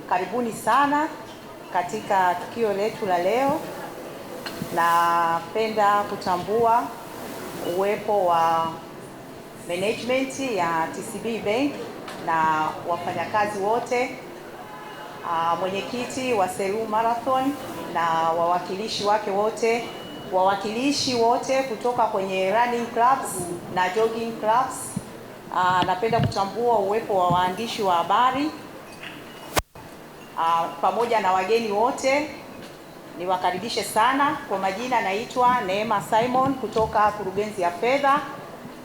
Karibuni sana katika tukio letu la leo. Napenda kutambua uwepo wa management ya TCB Bank na wafanyakazi wote, mwenyekiti wa Selous Marathon na wawakilishi wake wote, wawakilishi wote kutoka kwenye running clubs na jogging clubs. Napenda kutambua uwepo wa waandishi wa habari pamoja na wageni wote. Niwakaribishe sana. Kwa majina naitwa Neema Simon kutoka Kurugenzi ya Fedha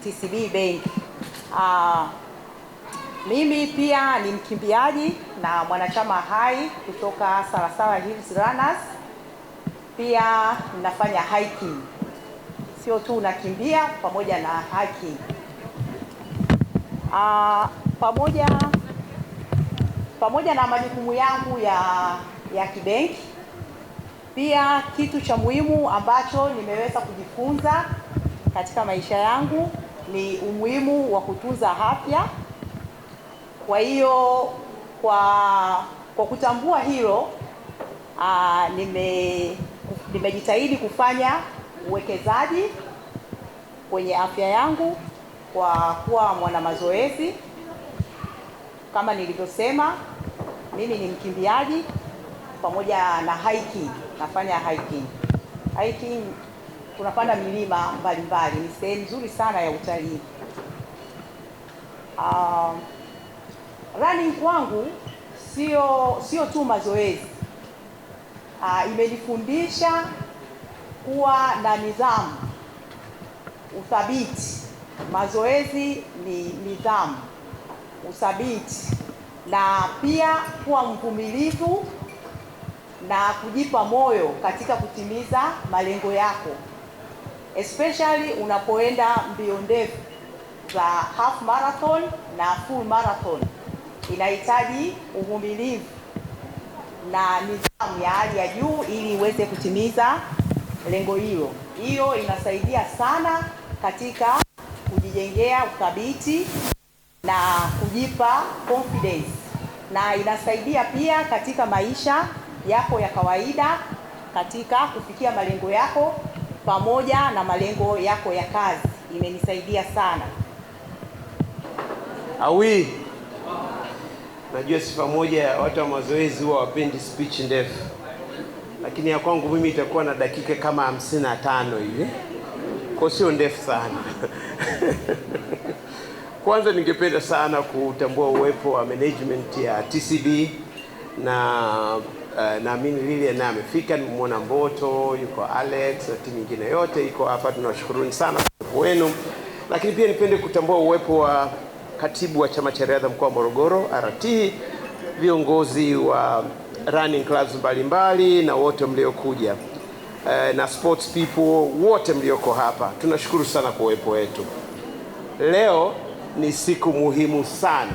TCB Bank. Mimi pia ni mkimbiaji na mwanachama hai kutoka Salasala Hills Runners. Pia ninafanya hiking. Sio tu nakimbia, pamoja na hiking. Pamoja na majukumu yangu ya kibenki, pia kitu cha muhimu ambacho nimeweza kujifunza katika maisha yangu ni umuhimu wa kutunza afya. Kwa hiyo kwa kutambua hilo, nimejitahidi kufanya uwekezaji kwenye afya yangu kwa kuwa mwana mazoezi. Kama nilivyosema, mimi ni mkimbiaji pamoja na hiking. Nafanya hiking. Hiking tunapanda milima mbalimbali, ni sehemu nzuri sana ya utalii. Running kwangu sio tu mazoezi. Imenifundisha kuwa na nidhamu, uthabiti. Mazoezi ni nidhamu, uthabiti, na pia kuwa mvumilivu na kujipa moyo katika kutimiza malengo yako, especially unapoenda mbio ndefu za half marathon na full marathon. Inahitaji uvumilivu na nidhamu ya hali ya juu ili uweze kutimiza lengo hilo. Hiyo inasaidia sana katika kujijengea uthabiti na kujipa confidence, na inasaidia pia katika maisha yako ya kawaida katika kufikia malengo yako pamoja na malengo yako ya kazi. Imenisaidia sana. Najua sifa moja ya watu wa mazoezi huwa wapendi speech ndefu, lakini ya kwangu mimi itakuwa na dakika kama 55 hivi, kwa sio ndefu sana. Kwanza ningependa sana kutambua uwepo wa management ya TCB na naamini Lilian na amefika, nimemwona Mboto, yuko Alex na timu nyingine yote iko hapa. Tunawashukuruni sana kwa wenu. Lakini pia nipende kutambua uwepo wa katibu wa chama cha riadha mkoa wa Morogoro RT, viongozi wa running clubs mbalimbali na wote mliokuja, na sports people wote mlioko hapa. Tunashukuru sana kwa uwepo wetu. Leo ni siku muhimu sana,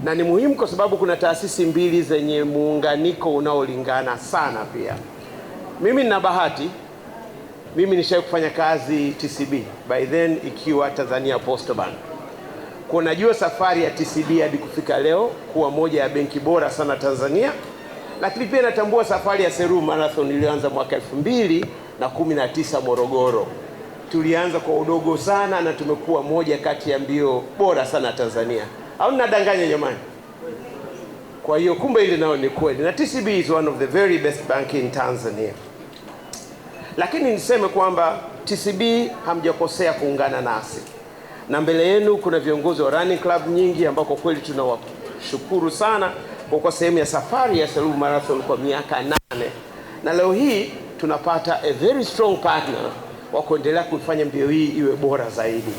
na ni muhimu kwa sababu kuna taasisi mbili zenye muunganiko unaolingana sana. Pia mimi nina bahati, mimi nishawahi kufanya kazi TCB, by then ikiwa Tanzania Post Bank. Kwa najua safari ya TCB hadi kufika leo kuwa moja ya benki bora sana Tanzania. Lakini pia natambua safari ya Selous Marathon ilianza mwaka 2019 Morogoro. Tulianza kwa udogo sana na tumekuwa moja kati ya mbio bora sana Tanzania. Au ninadanganya jamani? Kwa hiyo kumbe ile nao ni kweli. Na TCB is one of the very best bank in Tanzania. Lakini niseme kwamba TCB hamjakosea kuungana nasi. Na mbele yenu kuna viongozi wa running club nyingi ambao kwa kweli tunawashukuru sana kwa sehemu ya safari ya Selous Marathon kwa miaka 8. Na leo hii tunapata a very strong partner wa kuendelea kufanya mbio hii iwe bora zaidi.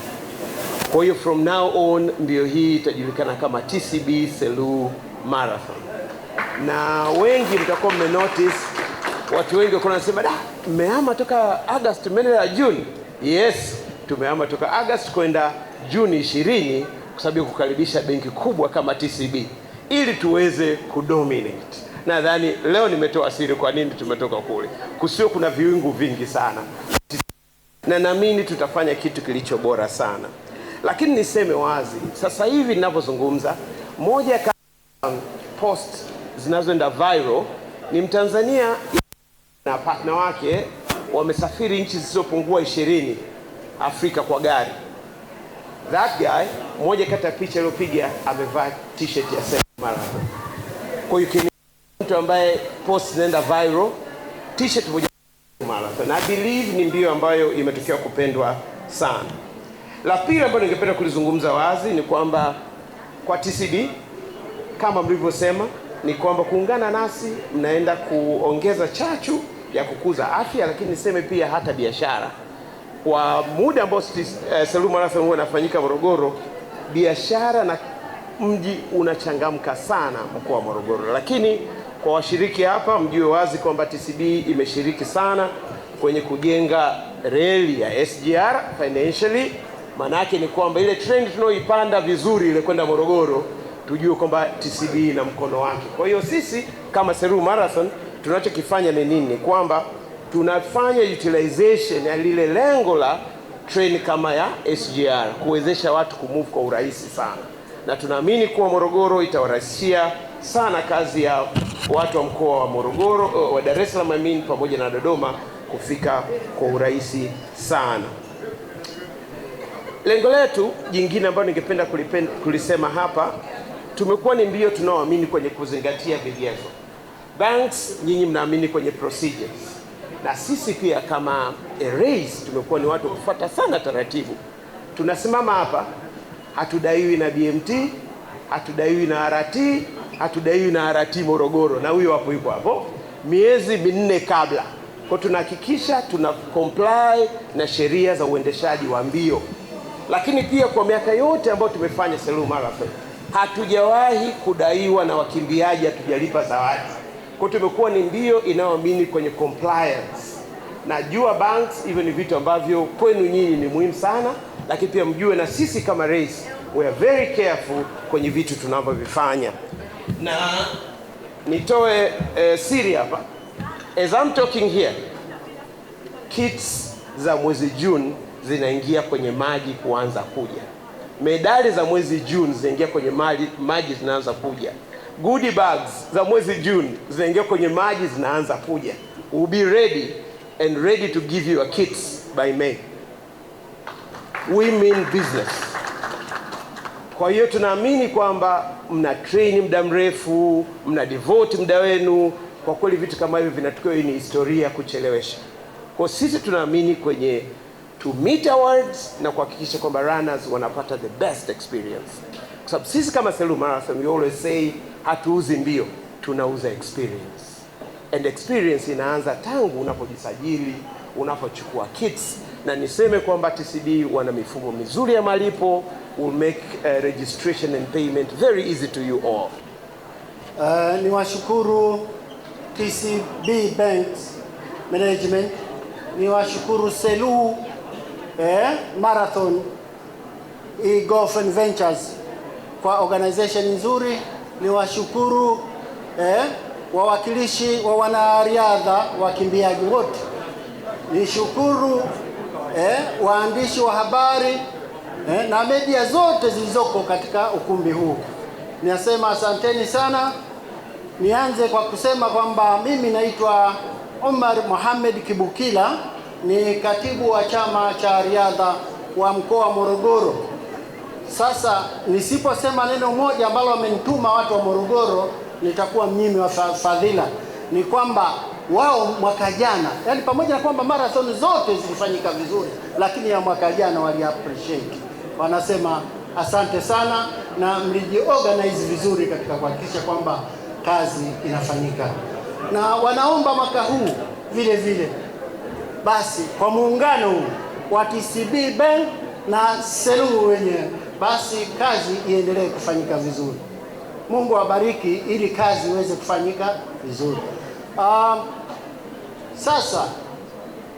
Kwa hiyo from now on mbio hii itajulikana kama TCB Selous Marathon. Na wengi mtakuwa mmenotice, watu wengi wako wanasema mmehama toka August mmeenda June. Yes, tumehama toka August kwenda Juni 20 kwa sababu ya kukaribisha benki kubwa kama TCB ili tuweze kudominate. Nadhani leo nimetoa siri kwa nini tumetoka kule. Kusio kuna viwingu vingi sana. Na naamini tutafanya kitu kilicho bora sana. Lakini niseme wazi, sasa hivi ninapozungumza, moja post zinazoenda viral ni Mtanzania na partner wake wamesafiri nchi zisizopungua 20 Afrika kwa gari. That guy, moja kati ya picha aliyopiga amevaa t-shirt ya Selous Marathon. Kwa hiyo mtu ambaye post zinaenda viral, t-shirt moja marathon. I believe ni mbio ambayo imetokea kupendwa sana. La pili ambalo ningependa kulizungumza wazi ni kwamba kwa TCB kama mlivyosema ni kwamba kuungana nasi mnaenda kuongeza chachu ya kukuza afya, lakini niseme pia hata biashara. Kwa muda ambao Selous Marathon huwa inafanyika Morogoro, biashara na mji unachangamka sana mkoa wa Morogoro. Lakini kwa washiriki hapa mjue wazi kwamba TCB imeshiriki sana kwenye kujenga reli ya SGR financially. Maana yake ni kwamba ile trend tunaoipanda vizuri ile kwenda Morogoro, tujue kwamba TCB na mkono wake. Kwa hiyo sisi kama Selous Marathon tunachokifanya ni nini? Kwamba tunafanya utilization ya lile lengo la train kama ya SGR, kuwezesha watu kumove kwa urahisi sana. Na tunaamini kuwa Morogoro itawarahisishia sana kazi ya watu wa mkoa wa Morogoro, wa Dar es Salaam pamoja na Dodoma kufika kwa urahisi sana. Lengo letu jingine ambalo ningependa kulisema hapa, tumekuwa ni mbio tunaoamini kwenye kuzingatia vigezo. Banks, nyinyi mnaamini kwenye procedures. Na sisi pia kama a race tumekuwa ni watu kufuata sana taratibu. Tunasimama hapa, hatudaiwi na BMT, hatudaiwi na RT, hatudaiwi na RT Morogoro, na huyo hapo yuko hapo miezi 4 kabla. Kwa tunahakikisha tuna comply na sheria za uendeshaji wa mbio. Lakini pia kwa miaka yote ambayo tumefanya Selous Marathon, hatujawahi kudaiwa na wakimbiaji hatujalipa zawadi. Kwa tumekuwa ni mbio inayoamini kwenye compliance. Najua banks, hivyo ni vitu ambavyo kwenu nyinyi ni muhimu sana, lakini pia mjue na sisi kama race we are very careful kwenye vitu tunavyovifanya. Na nitoe siri hapa. As I'm talking here, kits za mwezi June zinaingia kwenye maji kuanza kuja. Medali za mwezi June zinaingia kwenye maji zinaanza kuja. Goodie bags za mwezi June zinaingia kwenye maji zinaanza kuja. We'll be ready to give you a kits by May. We mean business. Kwa hiyo tunaamini kwamba mna train muda mrefu, mna devote muda wenu. Kwa kweli vitu kama hivi vinatakiwa ni historia kuchelewesha. Kwa sisi tunaamini kwenye to meet awards na kuhakikisha kwamba runners wanapata the best experience. Kwa sababu sisi kama Selous Marathon we always say hatuuzi mbio, tunauza experience. And experience inaanza tangu unapojisajili, unapochukua kits. Na niseme kwamba TCB wana mifumo mizuri ya malipo, will make registration and payment very easy to you all. Niwashukuru TCB Banks Management, niwashukuru Selous Marathon Golf and Ventures kwa organization nzuri, niwashukuru wawakilishi wa wanariadha wakimbiaji wote, nishukuru waandishi wa habari na media zote zilizoko katika ukumbi huu. Ninasema asanteni sana. Nianze kwa kusema kwamba mimi naitwa Omar Mohamed Kibukila, ni katibu wa chama cha riadha wa mkoa wa Morogoro. Sasa nisiposema neno moja ambalo wamenituma watu wa Morogoro nitakuwa mnyimi wa fadhila. Ni kwamba wao mwaka jana, yani pamoja na kwamba marathon zote zilifanyika vizuri, lakini ya mwaka jana wali appreciate. Wanasema asante sana na mlijiorganize vizuri katika kuhakikisha kwamba kazi inafanyika. Na wanaomba mwaka huu vile vile basi kwa muungano huu wa TCB Bank na Selous wenyewe, basi kazi iendelee kufanyika vizuri. Mungu awabariki ili kazi iweze kufanyika vizuri. Sasa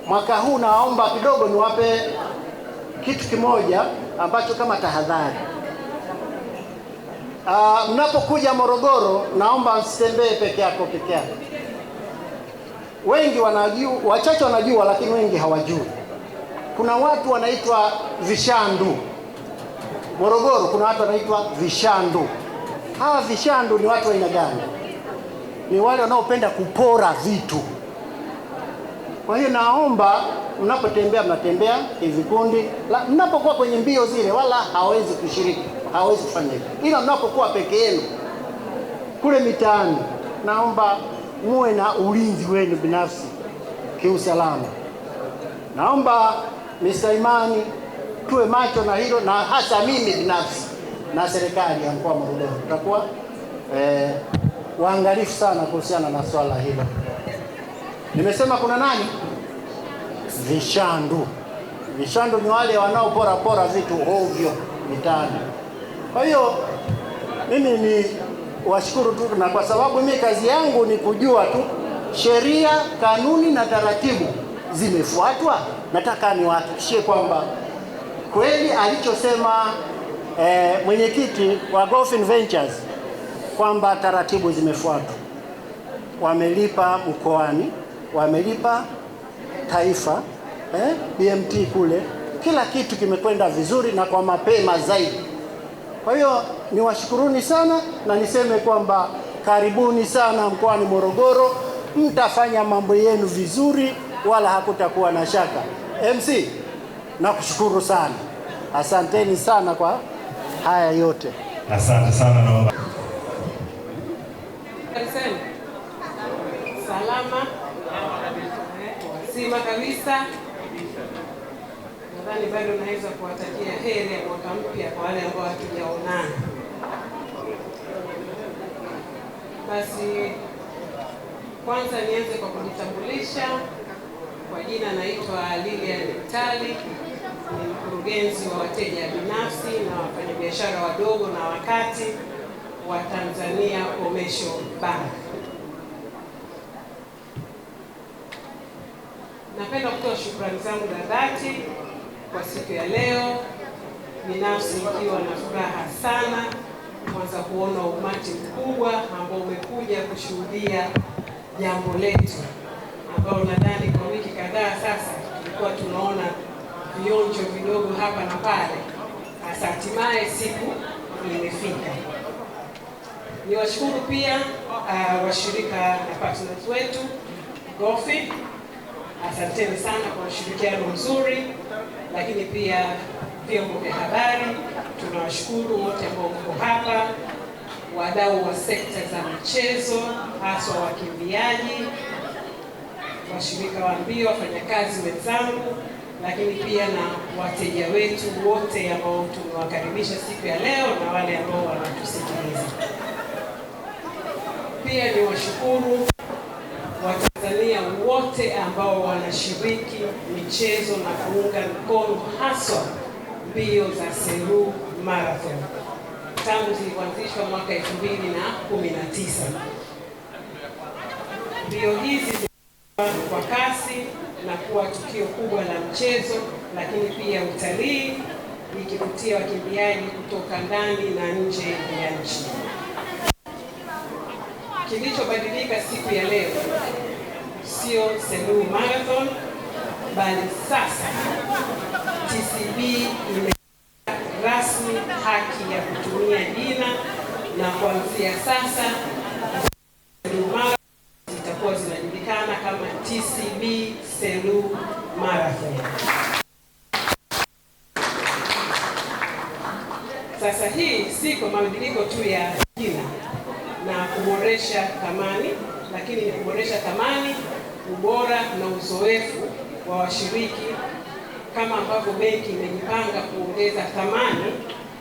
mwaka huu naomba kidogo niwape kitu kimoja ambacho kama tahadhari. Mnapokuja Morogoro naomba msitembee peke yako. Wengi wanajua, wachache wanajua, lakini wengi hawajui. Kuna watu wanaitwa vishandu. Morogoro kuna watu wanaitwa vishandu. Hawa vishandu ni watu wa aina gani? Ni wale wanaopenda kupora vitu. Kwa hiyo naomba mnapotembea, mnatembea kivikundi, mnapokuwa kwenye mbio zile wala hawezi kushiriki, hawezi kufanya hivyo. Ila mnapokuwa peke yenu kule mitaani, naomba muwe na ulinzi wenu binafsi kiusalama. Naomba Mr. Imani tuwe macho na hilo, na hasa mimi binafsi na serikali ya mkoa wa Morogoro tutakuwa waangalifu sana kuhusiana na swala hilo. Nimesema kuna nani? Vishandu. Vishandu ni wale wanaopora vitu ovyo mitaani. Kwa hiyo mimi ni washukuru tu, na kwa sababu mimi kazi yangu ni kujua tu sheria, kanuni na taratibu zimefuatwa. Nataka niwahakikishie kwamba kweli alichosema mwenyekiti wa Golfin Ventures kwamba taratibu zimefuatwa. Wamelipa mkoani, wamelipa taifa, BMT kule, kila kitu kimekwenda vizuri na kwa mapema zaidi. Kwa hiyo niwashukuruni sana na niseme kwamba karibuni sana mkoani Morogoro, mtafanya mambo yenu vizuri wala hakutakuwa na shaka. MC, nakushukuru sana. Asanteni sana kwa haya yote. Asante sana naomba. Salama. Wazima kabisa. Nadhani bado naweza kuwatakia heri ya mwaka mpya kwa wale ambao hatujaonana. Basi kwanza nianze kwa kujitambulisha. Kwa jina naitwa Lilian Mtali, ni mkurugenzi wa wateja binafsi na wafanyabiashara wadogo na wakati wa Tanzania Commercial Bank. Napenda kutoa shukrani zangu za dhati kwa siku ya leo, binafsi nikiwa na furaha sana kwanza kuona umati mkubwa ambao umekuja kushuhudia jambo letu, ambao nadhani kwa wiki kadhaa sasa tulikuwa tunaona vionjo vidogo hapa na pale. Sasa hatimaye siku imefika. Niwashukuru pia washirika na partners wetu Golfin. Asanteni sana kwa ushirikiano mzuri, lakini pia vyombo vya habari tunawashukuru wote ambao mko hapa, wadau wa sekta za michezo, haswa wakimbiaji, washirika wa mbio, wafanyakazi wenzangu, lakini pia na wateja wetu wote ambao tumewakaribisha siku ya leo na wale ambao wanatusikiliza. Pia ni washukuru Watanzania wote ambao wanashiriki michezo na kuunga mkono haswa mbio za Selous Marathon tangu zilianzishwa mwaka 2019. Mbio hizi zimekuwa kwa kasi na kuwa tukio kubwa la mchezo, lakini pia utalii, ikivutia wakimbiaji kutoka ndani na nje ya nchi. Kilichobadilika siku ya leo sio Selous Marathon, bali sasa TCB imepata rasmi haki ya kutumia jina, na kuanzia sasa Selous Marathon zitakuwa zinajulikana kama TCB Selous Marathon. Sasa hii si kwa mabadiliko tu ya jina na kuboresha thamani, lakini ni kuboresha thamani, ubora na uzoefu wa washiriki, kama ambavyo benki imejipanga kuongeza thamani,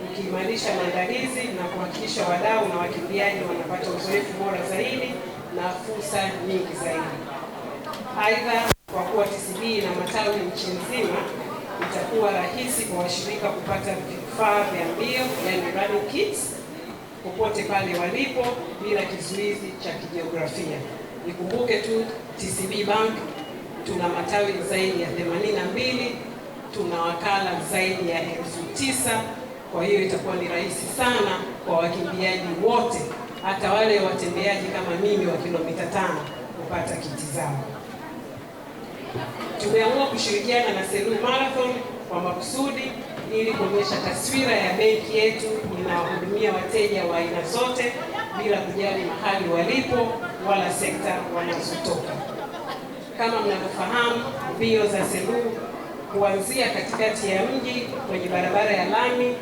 ukiimarisha maandalizi na kuhakikisha wadau na wakimbiaji wanapata uzoefu bora zaidi na fursa nyingi zaidi. Aidha, kwa kuwa TCB na matawi nchi nzima, itakuwa rahisi kwa washirika kupata vifaa vya mbio, yani running kits, popote pale walipo bila kizuizi cha kijiografia. Nikumbuke tu TCB Bank tuna matawi zaidi ya 82, tuna wakala zaidi ya 9,000. Kwa hiyo itakuwa ni rahisi sana kwa wakimbiaji wote, hata wale watembeaji kama mimi wa kilomita 5 kupata kiti zao. Tumeamua kushirikiana na Selous Marathon kwa makusudi ili kuonyesha taswira ya benki yetu inawahudumia wateja wa aina zote bila kujali mahali walipo wala sekta wanazotoka. Kama mnavyofahamu, mbio za Selous kuanzia katikati ya mji kwenye barabara ya lami,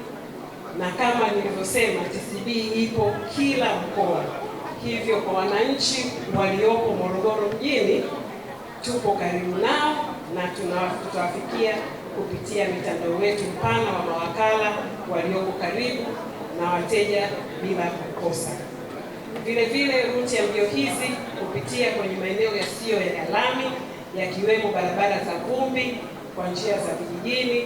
na kama nilivyosema, TCB ipo kila mkoa. Hivyo kwa wananchi waliopo Morogoro mjini, tupo karibu nao na tutawafikia kupitia mitandao wetu mpana wa mawakala walioko karibu na wateja bila kukosa. Vile vile ruti ya mbio hizi kupitia kwenye maeneo yasiyo ya lami, yakiwemo barabara za vumbi kwa njia za vijijini.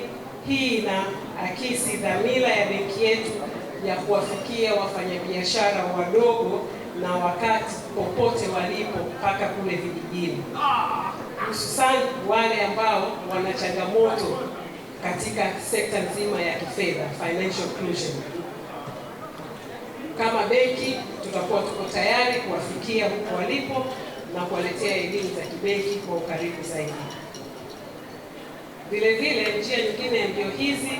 Hii inaakisi dhamira ya benki yetu ya kuwafikia wafanyabiashara wadogo na wakati popote walipo mpaka kule vijijini, hususan wale ambao wana changamoto katika sekta nzima ya kifedha, financial inclusion. Kama benki tutakuwa tuko tayari kuwafikia huko walipo na kuwaletea elimu za kibenki kwa ukaribu zaidi. Vile vile njia nyingine ya mbio hizi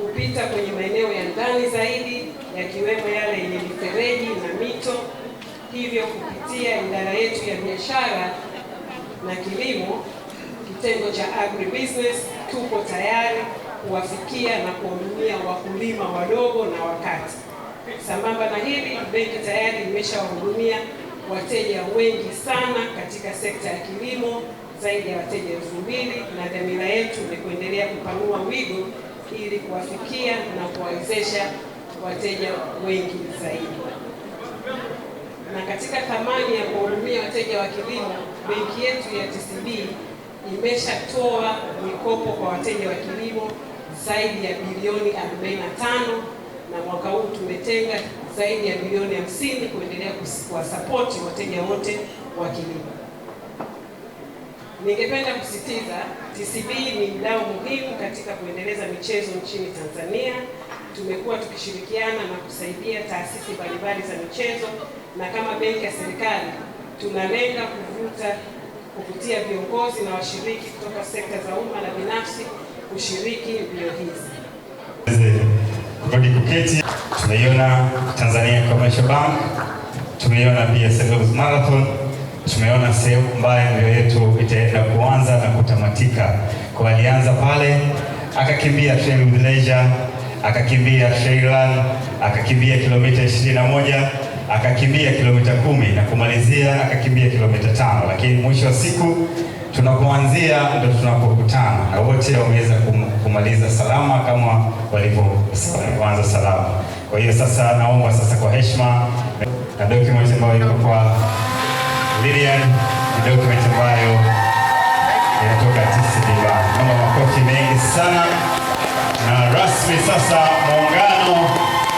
kupita kwenye maeneo ya ndani zaidi, yakiwemo yale yenye mifereji na mito. Hivyo kupitia idara yetu ya biashara na kilimo, kitengo cha agribusiness, tupo tayari kuwafikia na kuwahudumia wakulima wadogo na wakati. Sambamba na hili, benki tayari imeshawahudumia wateja wengi sana katika sekta ya kilimo, zaidi ya wateja 2000, na dhamira yetu ni kuendelea kupanua wigo ili kuwafikia na kuwawezesha wateja wengi zaidi. Na katika thamani ya kuhudumia wateja wa kilimo, benki yetu ya TCB imeshatoa mikopo kwa wateja wa kilimo zaidi ya bilioni 45, na mwaka huu tumetenga zaidi ya bilioni 50 kuendelea kuwasapoti wateja wote wa kilimo. Ningependa kusisitiza TCB ni mdau muhimu katika kuendeleza michezo nchini Tanzania. Tumekuwa tukishirikiana na kusaidia taasisi mbalimbali za michezo, na kama benki ya serikali tunalenga kuvutia viongozi na washiriki kutoka sekta za umma na binafsi kushiriki mbio hizi. Kurudi kuketi, tumeiona Tanzania Commercial Bank, tumeiona pia Selous Marathon, tumeona sehemu ambayo mbio yetu itaenda kuanza na kutamatika. Kwa alianza pale, akakimbia Trail with Leisure, akakimbia Trail Run, akakimbia kilomita 21, akakimbia kilomita 10 na kumalizia akakimbia kilomita 5. Lakini mwisho wa siku tunapoanzia ndio tunapokutana, na wote wameweza kumaliza salama kama walivyoanza salama. Kwa hiyo sasa naomba sasa kwa heshima na document ambayo iko kwa Lilian, ni document ambayo inatoka TCB Bank. Kama makofi mengi sana, na rasmi sasa muungano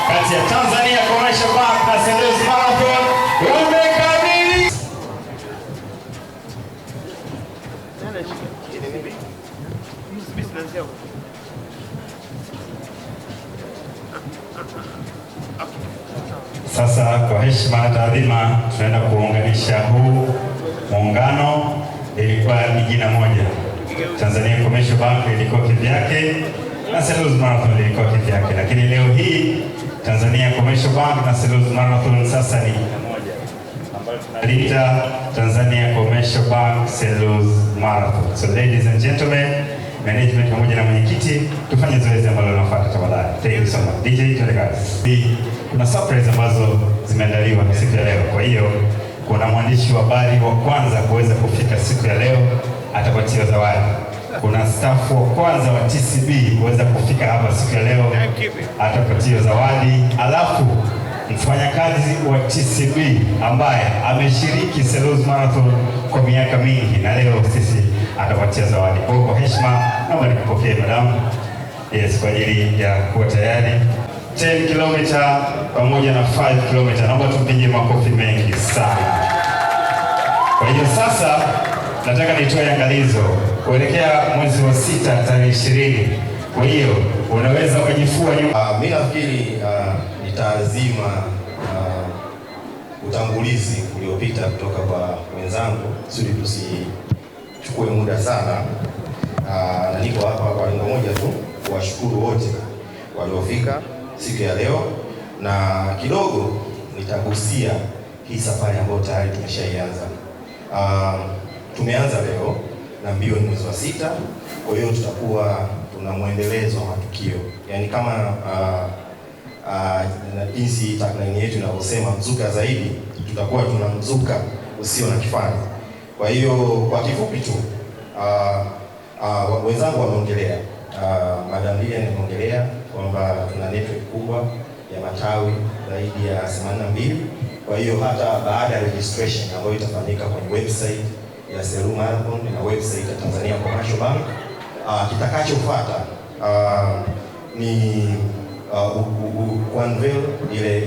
kati ya Tanzania Commercial Bank na Selous Marathon umekamilika. Sasa kwa heshima na taadhima tunaenda kuunganisha huu muungano. Ilikuwa ni jina moja, Tanzania Commercial Bank ilikuwa kivyake na Selous Marathon ilikuwa kivyake, lakini leo hii Tanzania Commercial Bank na Selous Marathon sasa ni jina moja ambayo tunaliita Tanzania Commercial Bank Selous Marathon. So ladies and gentlemen, management pamoja na mwenyekiti, tufanye zoezi ambalo linafuata tafadhali. Thank you so much. DJ tuende kazi. Kuna surprise ambazo zimeandaliwa siku ya leo. Kwa hiyo kuna mwandishi wa habari wa kwanza kuweza kufika siku ya leo atapatiwa zawadi. Kuna staff wa kwanza wa TCB kuweza kufika hapa siku ya leo atapatiwa zawadi. Alafu mfanyakazi wa TCB ambaye ameshiriki Selous Marathon kwa miaka mingi na leo sisi atapatia zawadi. Kwa heshima naomba nikupokee madam. Yes, kwa ajili ya kuwa tayari 10 km pamoja na 5 km. Naomba tupige makofi mengi sana. Kwa hiyo sasa nataka nitoe angalizo kuelekea mwezi wa 6 tarehe 20. Kwa hiyo unaweza kujifua nyuma. Mimi nafikiri nitazima utangulizi uliopita kutoka kwa wenzangu ili tusichukue muda sana, na niko hapa kwa lengo moja tu kuwashukuru wote waliofika siku ya leo, na kidogo nitagusia hii safari ambayo tayari tumeshaianza. Tumeanza leo na mbio ni mwezi wa 6, kwa hiyo tutakuwa tuna mwendelezo wa matukio, yaani kama jinsi tagline yetu inavyosema, mzuka zaidi, tutakuwa tuna mzuka usio na kifani. Kwa hiyo kwa kifupi tu, wenzangu wameongelea, Madam Lilian ameongelea kwamba tuna network kubwa ya matawi zaidi ya 82. Kwa hiyo hata baada ya registration ambayo itafanyika kwenye website ya Selous Marathon na website ya Tanzania Commercial Bank, kitakachofuata ni unveil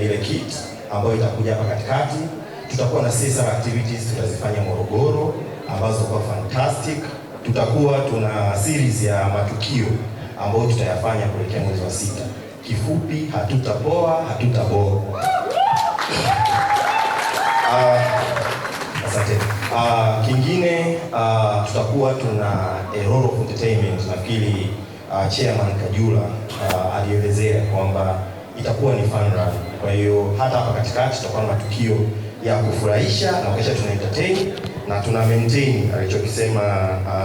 ile kit ambayo itakuja hapa katikati. Tutakuwa na CSR activities tutazifanya Morogoro ambazo zitakuwa fantastic. Tutakuwa tuna series ya matukio ambayo tutayafanya kuelekea mwezi wa 6. Kifupi, hatutapoa, hatutaboa. Asante. Kingine tutakuwa tuna a role of entertainment. Nafikiri Chairman Kajula alielezea kwamba itakuwa ni fun run. Kwa hiyo hata hapa katikati tutakuwa na matukio ya kufurahisha na kisha tuna entertain na tuna maintain alichokisema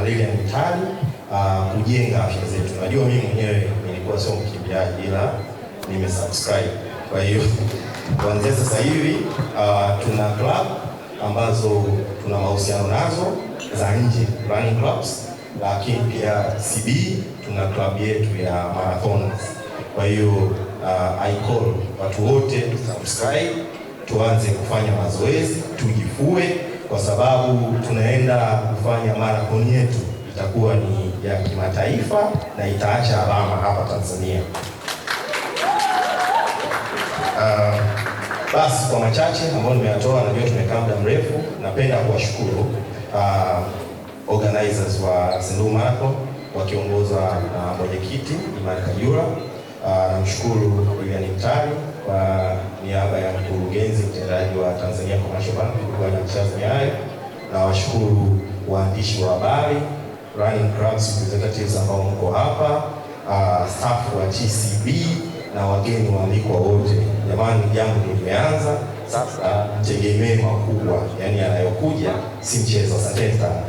Lilian Mitali, kujenga afya zetu. Najua mimi mwenyewe nilikuwa sio mkimbiaji ila nimesubscribe. Kwa hiyo kuanzia sasa hivi tuna club ambazo tuna mahusiano nazo za nje, running clubs, lakini pia CB tuna club yetu ya marathoners. Kwa hiyo I call watu wote to subscribe, tuanze kufanya mazoezi, tujifue, kwa sababu tunaenda kufanya marathon yetu itakuwa ni ya kimataifa na itaacha alama hapa Tanzania. Basi kwa machache ambayo nimeyatoa, najua tumekaa muda mrefu, napenda kuwashukuru organizers wa Selous Marathon wakiongozwa na mwenyekiti Imani Kajula. Namshukuru Lilian Mitali kwa niaba ya mkurugenzi mtendaji wa Tanzania Commercial Bank kwa Charles Nyayo, na washukuru waandishi wa habari, running clubs representatives ambao mko hapa, staff wa TCB na wageni waalikwa wote. Jamani, jambo limeanza sasa, tegemee makubwa, yani yanayokuja si mchezo. Asante sana.